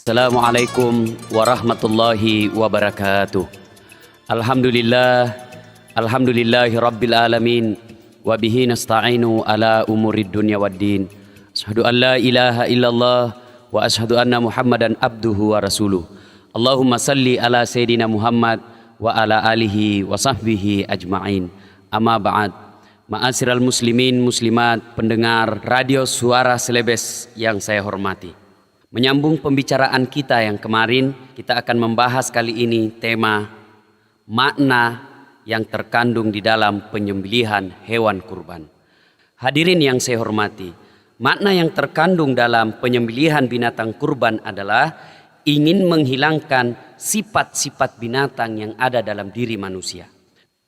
Assalamualaikum warahmatullahi wabarakatuh. Alhamdulillahi rabbil alamin. Wabihi nasta'inu ala umurid dunya waddin. Asyhadu an la ilaha illallah wa asyhadu anna muhammadan abduhu wa rasuluh. Allahumma salli ala sayyidina Muhammad wa ala alihi wa sahbihi ajma'in. Amma ba'd. Ma'asyiral muslimin muslimat pendengar radio Suara Selebes yang saya hormati. Menyambung pembicaraan kita yang kemarin, kita akan membahas kali ini tema makna yang terkandung di dalam penyembelihan hewan kurban. Hadirin yang saya hormati, makna yang terkandung dalam penyembelihan binatang kurban adalah ingin menghilangkan sifat-sifat binatang yang ada dalam diri manusia.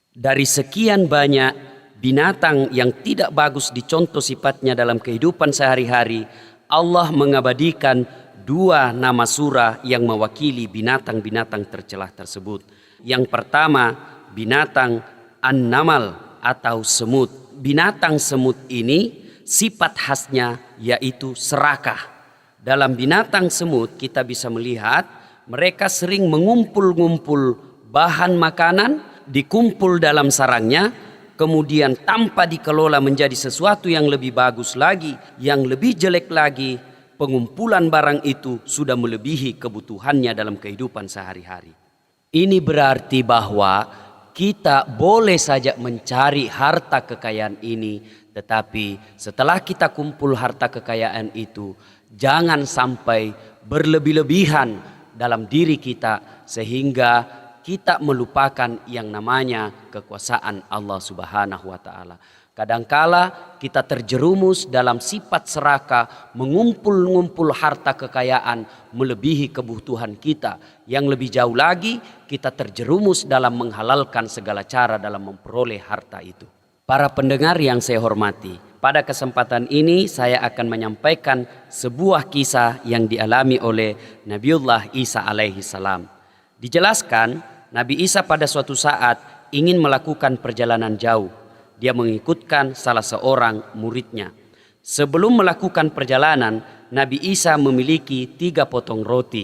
Dari sekian banyak binatang yang tidak bagus dicontoh sifatnya dalam kehidupan sehari-hari, Allah mengabadikan dua nama surah yang mewakili binatang-binatang tercelah tersebut. Yang pertama, binatang An-Namal atau semut. Binatang semut ini sifat khasnya yaitu serakah. Dalam binatang semut kita bisa melihat mereka sering mengumpul-ngumpul bahan makanan, dikumpul dalam sarangnya, kemudian tanpa dikelola menjadi sesuatu yang lebih bagus lagi, yang lebih jelek lagi, pengumpulan barang itu sudah melebihi kebutuhannya dalam kehidupan sehari-hari. Ini berarti bahwa kita boleh saja mencari harta kekayaan ini, tetapi setelah kita kumpul harta kekayaan itu, jangan sampai berlebih-lebihan dalam diri kita sehingga kita melupakan yang namanya kekuasaan Allah Subhanahu wa Ta'ala. Kadangkala kita terjerumus dalam sifat serakah, mengumpul-ngumpul harta kekayaan melebihi kebutuhan kita. Yang lebih jauh lagi, kita terjerumus dalam menghalalkan segala cara dalam memperoleh harta itu. Para pendengar yang saya hormati, pada kesempatan ini saya akan menyampaikan sebuah kisah yang dialami oleh Nabiullah Isa alaihi salam. Dijelaskan, Nabi Isa pada suatu saat ingin melakukan perjalanan jauh. Dia mengikutkan salah seorang muridnya. Sebelum melakukan perjalanan, Nabi Isa memiliki 3 potong roti.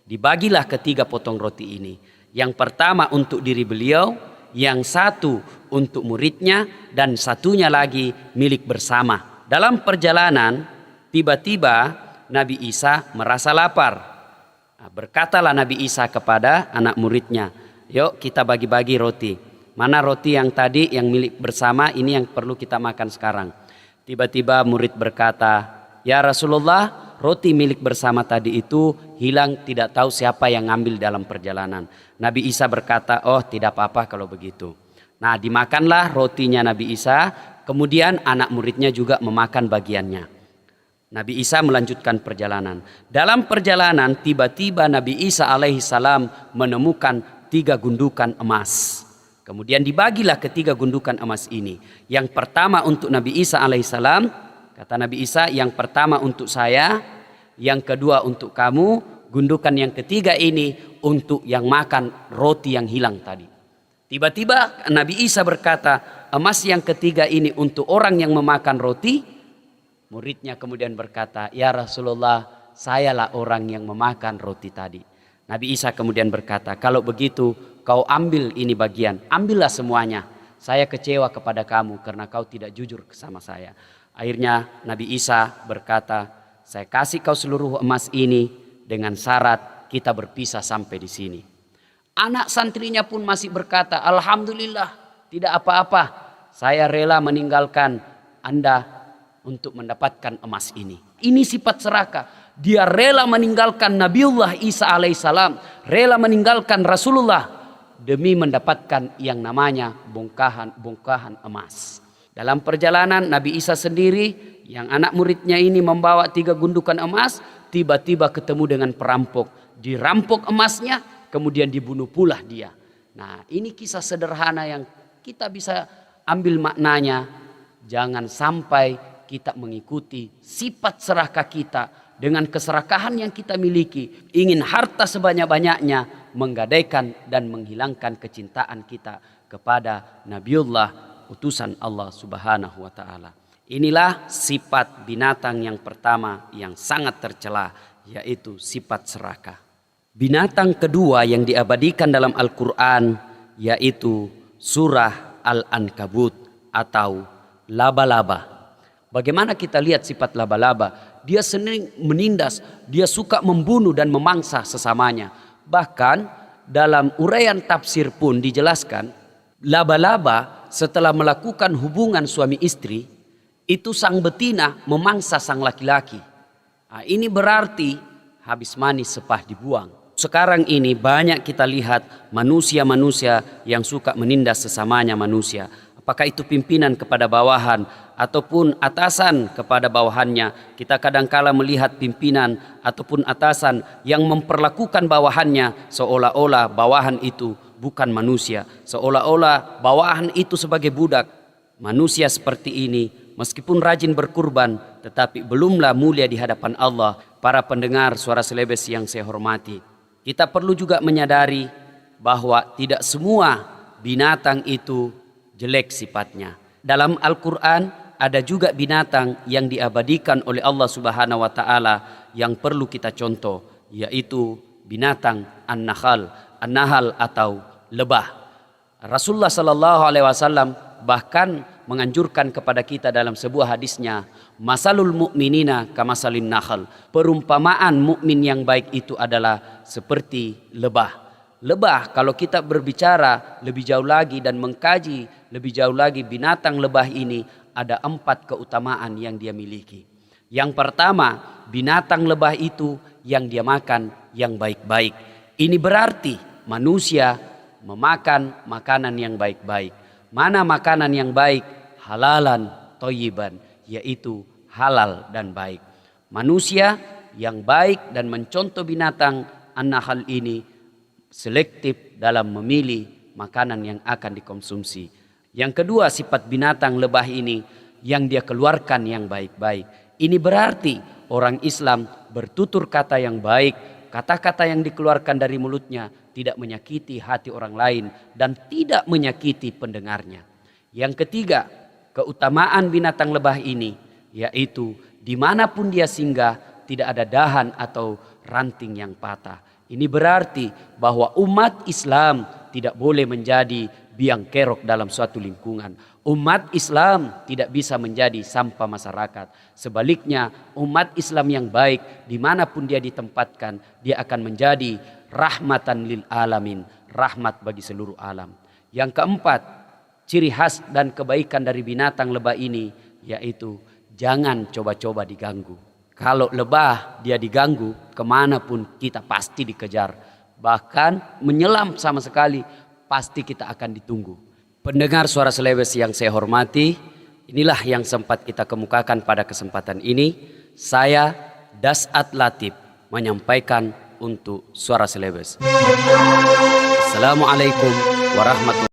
Dibagilah ke 3 potong roti ini. Yang pertama untuk diri beliau, yang satu untuk muridnya, dan satunya lagi milik bersama. Dalam perjalanan, tiba-tiba Nabi Isa merasa lapar. Berkatalah Nabi Isa kepada anak muridnya, yuk kita bagi-bagi roti. Mana roti yang tadi yang milik bersama, ini yang perlu kita makan sekarang. Tiba-tiba murid berkata, ya Rasulullah, roti milik bersama tadi itu hilang, tidak tahu siapa yang ngambil dalam perjalanan. Nabi Isa berkata, oh tidak apa-apa kalau begitu. Nah, dimakanlah rotinya Nabi Isa, kemudian anak muridnya juga memakan bagiannya. Nabi Isa melanjutkan perjalanan. Dalam perjalanan tiba-tiba Nabi Isa alaihi salam menemukan 3 gundukan emas. Kemudian dibagilah ke 3 gundukan emas ini. Yang pertama untuk Nabi Isa alaihi salam. Kata Nabi Isa, yang pertama untuk saya, yang kedua untuk kamu, gundukan yang ketiga ini untuk yang makan roti yang hilang tadi. Tiba-tiba Nabi Isa berkata, emas yang ketiga ini untuk orang yang memakan roti. Muridnya kemudian berkata, ya Rasulullah, sayalah orang yang memakan roti tadi. Nabi Isa kemudian berkata, kalau begitu kau ambil ini bagian, ambillah semuanya. Saya kecewa kepada kamu karena kau tidak jujur sama saya. Akhirnya Nabi Isa berkata, saya kasih kau seluruh emas ini dengan syarat kita berpisah sampai di sini. Anak santrinya pun masih berkata, alhamdulillah, tidak apa-apa. Saya rela meninggalkan Anda untuk mendapatkan emas ini. Ini sifat serakah. Dia rela meninggalkan Nabiullah Isa alaihissalam, rela meninggalkan Rasulullah demi mendapatkan yang namanya bongkahan emas. Dalam perjalanan Nabi Isa sendiri, yang anak muridnya ini membawa 3 gundukan emas, tiba-tiba ketemu dengan perampok. Dirampok emasnya, kemudian dibunuh pula dia. Nah, ini kisah sederhana yang kita bisa ambil maknanya. Jangan sampai kita mengikuti sifat serakah kita dengan keserakahan yang kita miliki. Ingin harta sebanyak-banyaknya, menggadaikan dan menghilangkan kecintaan kita kepada Nabiullah utusan Allah Subhanahu wa Ta'ala. Inilah sifat binatang yang pertama yang sangat tercela, yaitu sifat serakah. Binatang kedua yang diabadikan dalam Al-Quran yaitu surah Al-Ankabut atau laba-laba. Bagaimana kita lihat sifat laba-laba? Dia sering menindas, dia suka membunuh dan memangsa sesamanya. Bahkan dalam uraian tafsir pun dijelaskan, laba-laba setelah melakukan hubungan suami istri, itu sang betina memangsa sang laki-laki. Nah, ini berarti habis manis sepah dibuang. Sekarang ini banyak kita lihat manusia-manusia yang suka menindas sesamanya manusia. Apakah itu pimpinan kepada bawahan ataupun atasan kepada bawahannya. Kita kadangkala melihat pimpinan ataupun atasan yang memperlakukan bawahannya seolah-olah bawahan itu bukan manusia. Seolah-olah bawahan itu sebagai budak. Manusia seperti ini meskipun rajin berkurban, tetapi belumlah mulia di hadapan Allah. Para pendengar Suara Selebes yang saya hormati, kita perlu juga menyadari bahwa tidak semua binatang itu jelek sifatnya. Dalam Al-Quran ada juga binatang yang diabadikan oleh Allah Subhanahu wa Ta'ala yang perlu kita contoh, yaitu binatang an-nahal atau lebah. Rasulullah Sallallahu Alaihi Wasallam bahkan menganjurkan kepada kita dalam sebuah hadisnya, masalul mu'minina kamasalin nakhal. Perumpamaan mukmin yang baik itu adalah seperti lebah. Lebah, kalau kita berbicara lebih jauh lagi dan mengkaji lebih jauh lagi binatang lebah ini, ada 4 keutamaan yang dia miliki. Yang pertama, binatang lebah itu yang dia makan yang baik-baik. Ini berarti manusia memakan makanan yang baik-baik. Mana makanan yang baik? Halalan thayyiban, yaitu halal dan baik. Manusia yang baik dan mencontoh binatang an-nahl ini selektif dalam memilih makanan yang akan dikonsumsi. Yang kedua, sifat binatang lebah ini yang dia keluarkan yang baik-baik. Ini berarti orang Islam bertutur kata yang baik, kata-kata yang dikeluarkan dari mulutnya tidak menyakiti hati orang lain dan tidak menyakiti pendengarnya. Yang ketiga, keutamaan binatang lebah ini yaitu dimanapun dia singgah tidak ada dahan atau ranting yang patah. Ini berarti bahwa umat Islam tidak boleh menjadi biang kerok dalam suatu lingkungan. Umat Islam tidak bisa menjadi sampah masyarakat. Sebaliknya, umat Islam yang baik dimanapun dia ditempatkan, dia akan menjadi rahmatan lil alamin, rahmat bagi seluruh alam. Yang keempat, ciri khas dan kebaikan dari binatang lebah ini yaitu jangan coba-coba diganggu. Kalau lebah dia diganggu, kemanapun kita pasti dikejar. Bahkan menyelam sama sekali pasti kita akan ditunggu. Pendengar Suara Selebes yang saya hormati, inilah yang sempat kita kemukakan pada kesempatan ini. Saya Dasat Latif menyampaikan untuk Suara Selebes. Assalamualaikum warahmatullahi wabarakatuh.